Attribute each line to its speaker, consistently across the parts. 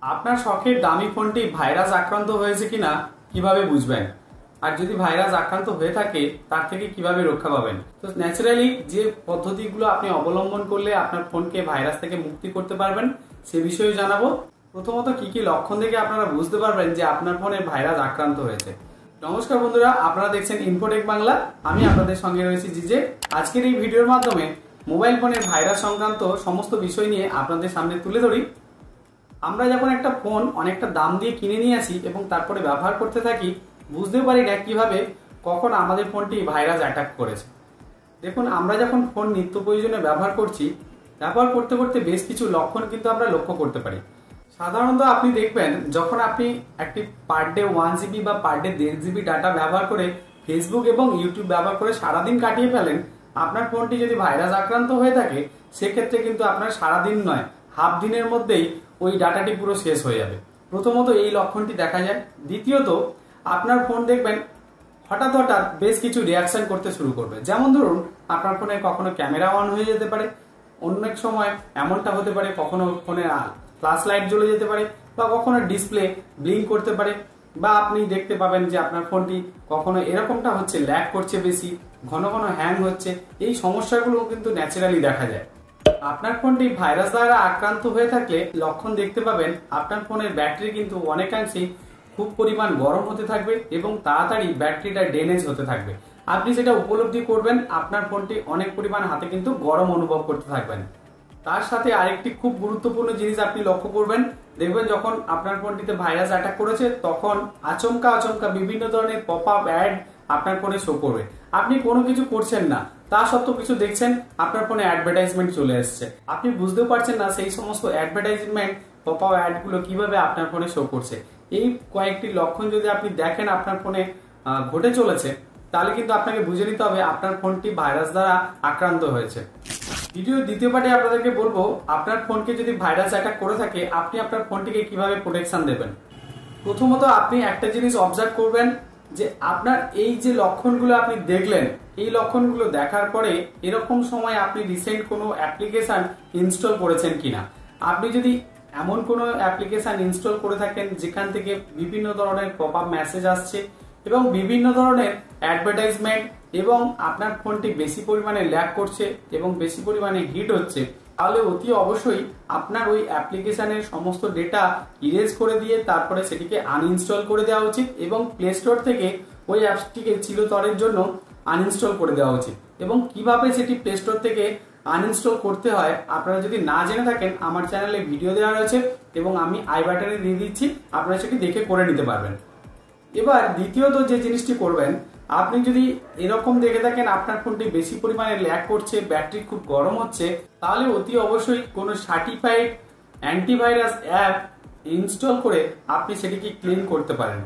Speaker 1: আপনার শখের দামি ফোনটি ভাইরাস আক্রান্ত হয়েছে কিনা কিভাবে বুঝবেন, আর যদি ভাইরাস আক্রান্ত হয়ে থাকে তার থেকে কিভাবে রক্ষা পাবেন। তো ন্যাচারালি যে পদ্ধতিগুলো আপনি অবলম্বন করলে আপনার ফোনকে ভাইরাস থেকে মুক্তি করতে পারবেন সে বিষয়ে জানাবো। প্রথমত কি কি লক্ষণ দেখে আপনারা বুঝতে পারবেন যে আপনার ফোনে ভাইরাস আক্রান্ত হয়েছে। নমস্কার বন্ধুরা, আপনারা দেখছেন ইনফোটেক বাংলা, আমি আপনাদের সঙ্গে রয়েছি জিজে। আজকের এই ভিডিওর মাধ্যমে মোবাইল ফোনের ভাইরাস সংক্রান্ত সমস্ত বিষয় নিয়ে আপনাদের সামনে তুলে ধরি। আমরা যখন একটা ফোন অনেকটা দাম দিয়ে কিনে নিয়ে আসি এবং তারপরে ব্যবহার করতে থাকি, বুঝতেও পারি না কিভাবে কখন আমাদের ফোনটি ভাইরাস অ্যাটাক করেছে। দেখুন, আমরা যখন ফোন নিত্য প্রয়োজনে ব্যবহার করছি, ব্যবহার করতে করতে বেশ কিছু লক্ষণ কিন্তু আমরা লক্ষ্য করতে পারি। সাধারণত আপনি দেখবেন যখন আপনি একটি পার ডে 1 জিবি বা পার ডে 1.5 জিবি ডাটা ব্যবহার করে ফেসবুক এবং ইউটিউব ব্যবহার করে সারাদিন কাটিয়ে ফেলেন, আপনার ফোনটি যদি ভাইরাস আক্রান্ত হয়ে থাকে সেক্ষেত্রে কিন্তু আপনার সারাদিন নয়, হাফ দিনের মধ্যেই ওই ডাটাটি পুরো শেষ হয়ে যাবে। প্রথমত এই লক্ষণটি দেখা যায়। দ্বিতীয়ত, আপনার ফোন দেখবেন হঠাৎ হঠাৎ বেশ কিছু রিয়াকশন করতে শুরু করবে। যেমন ধরুন, আপনার ফোনে কখনো ক্যামেরা অন হয়ে যেতে পারে, অনেক সময় এমনটা হতে পারে কখনো ফোনে ফ্ল্যাশ লাইট জ্বলে যেতে পারে, বা কখনো ডিসপ্লে ব্লিঙ্ক করতে পারে, বা আপনি দেখতে পাবেন যে আপনার ফোনটি কখনো এরকমটা হচ্ছে, ল্যাগ করছে বেশি, ঘন ঘন হ্যাং হচ্ছে। এই সমস্যাগুলো কিন্তু ন্যাচারালি দেখা যায়। আপনার ফোনটি ভাইরাস দ্বারা আক্রান্ত হয়ে থাকলে লক্ষণ দেখতে পাবেন আপনার ফোনের ব্যাটারি কিন্তু অনেকাংশেই খুব পরিমাণ গরম হতে থাকবে এবং তাড়াতাড়ি ব্যাটারিটা ড্যামেজ হতে থাকবে। আপনি সেটা উপলব্ধি করবেন, আপনার ফোনটি অনেক পরিমাণ হাতে কিন্তু গরম অনুভব করতে থাকবেন। তার সাথে আরেকটি খুব গুরুত্বপূর্ণ জিনিস আপনি লক্ষ্য করবেন, দেখবেন যখন আপনার ফোনটিতে ভাইরাস অ্যাটাক করেছে তখন আচমকা বিভিন্ন ধরনের পপ আপ অ্যাড আপনার ফোনে শো করবে। আপনি কোনো কিছু করছেন না, তা সত্ত্বেও কিছু দেখছেন আপনার ফোনে অ্যাডভার্টাইজমেন্ট চলে এসছে। আপনি বুঝতেও পারছেন না সেই সমস্ত অ্যাডভার্টাইজমেন্ট পপ আপ অ্যাডগুলো কিভাবে আপনার ফোনে শো করছে। এই কয়েকটি লক্ষণ যদি আপনি দেখেন আপনার ফোনে ঘটে চলেছে, তাহলে কিন্তু আপনাকে বুঝে নিতে হবে আপনার ফোনটি ভাইরাস দ্বারা আক্রান্ত হয়েছে। ভিডিওর দ্বিতীয় পার্টে আপনাদেরকে বলবো আপনার ফোনকে যদি ভাইরাস অ্যাটাক করে থাকে আপনি আপনার ফোনটিকে কিভাবে প্রোটেকশন দেবেন। প্রথমত আপনি একটা জিনিস অবজার্ভ করবেন যে আপনার এই যে লক্ষণগুলো আপনি দেখলেন, এই লক্ষণগুলো দেখার পরে এরকম সময় আপনি রিসেন্ট কোনো অ্যাপ্লিকেশন ইনস্টল করেছেন কিনা। আপনি যদি এমন কোনো অ্যাপ্লিকেশন ইনস্টল করে থাকেন যেখান থেকে বিভিন্ন ধরনের পপ আপ মেসেজ আসছে এবং বিভিন্ন ধরনের অ্যাডভার্টাইজমেন্ট, এবং আপনার ফোনটি বেশি পরিমাণে ল্যাগ করছে এবং বেশি পরিমাণে হিট হচ্ছে, তাহলে অতি অবশ্যই আপনার ওই অ্যাপ্লিকেশনের সমস্ত ডেটা ইরেজ করে দিয়ে তারপরে সেটিকে আনইনস্টল করে দেওয়া উচিত এবং প্লে স্টোর থেকে ওই অ্যাপসটিকে চিরতরের জন্য আনইনস্টল করে দেওয়া উচিত। এবং কিভাবে সেটি প্লে স্টোর থেকে আনইনস্টল করতে হয় আপনারা যদি না জেনে থাকেন, আমার চ্যানেলে ভিডিও দেওয়া রয়েছে এবং আমি আই বাটনে দিয়ে দিচ্ছি, আপনারা সেটি দেখে করে নিতে পারবেন। এবার দ্বিতীয়ত যে জিনিসটি করবেন, আপনি যদি এরকম দেখে থাকেন আপনার ফোনটি বেশি পরিমাণে ল্যাগ করছে, ব্যাটারি খুব গরম হচ্ছে, তাহলে অতি অবশ্যই কোনো সার্টিফাইড অ্যান্টিভাইরাস অ্যাপ ইনস্টল করে আপনি সেটিকে ক্লিন করতে পারেন।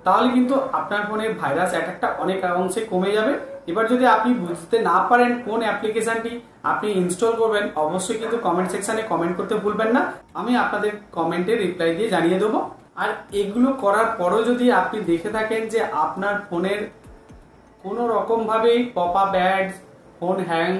Speaker 1: তাহলে কিন্তু আপনার ফোনের ভাইরাস অ্যাটাকটা অনেক অংশে কমে যাবে। এবার যদি আপনি বুঝতে না পারেন কোন অ্যাপ্লিকেশনটি আপনি ইনস্টল করবেন, অবশ্যই কিন্তু কমেন্ট সেকশনে কমেন্ট করতে ভুলবেন না, আমি আপনাদের কমেন্টে রিপ্লাই দিয়ে জানিয়ে দেবো। আর এগুলো করার পরও যদি আপনি দেখে থাকেন যে আপনার ফোনের কোনো রকমভাবেই pop up ad, phone hang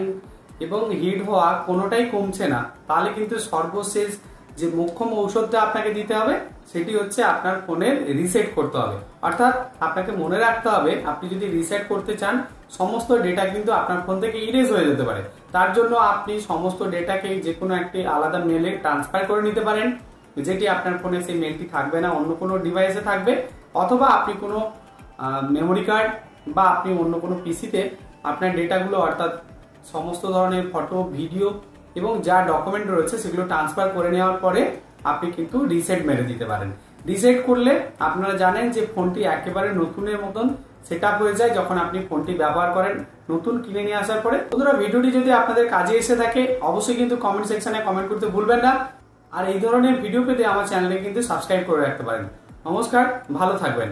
Speaker 1: এবং হিট হওয়া কোনোটাই কমছে না, তাহলে কিন্তু সর্বশেষ যে মোক্ষম ঔষধটা আপনাকে দিতে হবে সেটি হচ্ছে আপনার ফোনের রিসেট করতে হবে। অর্থাৎ আপনাকে মনে রাখতে হবে, আপনি যদি রিসেট করতে চান সমস্ত ডেটা কিন্তু আপনার ফোন থেকে ইরেজ হয়ে যেতে পারে। তার জন্য আপনি সমস্ত ডেটাকে যে কোনো একটি আলাদা মেলে ট্রান্সফার করে নিতে পারেন, যেটি আপনার ফোনে সেই মেলটি থাকবে না, অন্য কোনো ডিভাইসে থাকবে, অথবা আপনি কোনো মেমোরি কার্ড বা আপনি অন্য কোনো পিসিতে আপনার ডেটাগুলো, অর্থাৎ সমস্ত ধরনের ফটো, ভিডিও এবং যা ডকুমেন্ট রয়েছে সেগুলো ট্রান্সফার করে নেওয়ার পরে আপনি কিন্তু রিসেট মেরে দিতে পারেন। রিসেট করলে আপনারা জানেন যে ফোনটি একেবারে নতুনের মতন সেট আপ হয়ে যায় যখন আপনি ফোনটি ব্যবহার করেন নতুন কিনে নিয়ে আসার পরে। বন্ধুরা, ভিডিওটি যদি আপনাদের কাজে এসে থাকে অবশ্যই কিন্তু কমেন্ট সেকশনে কমেন্ট করতে ভুলবেন না। আর এই ধরনের ভিডিও পেতে আমার চ্যানেলে কিন্তু সাবস্ক্রাইব করে রাখতে পারেন। নমস্কার, ভালো থাকবেন।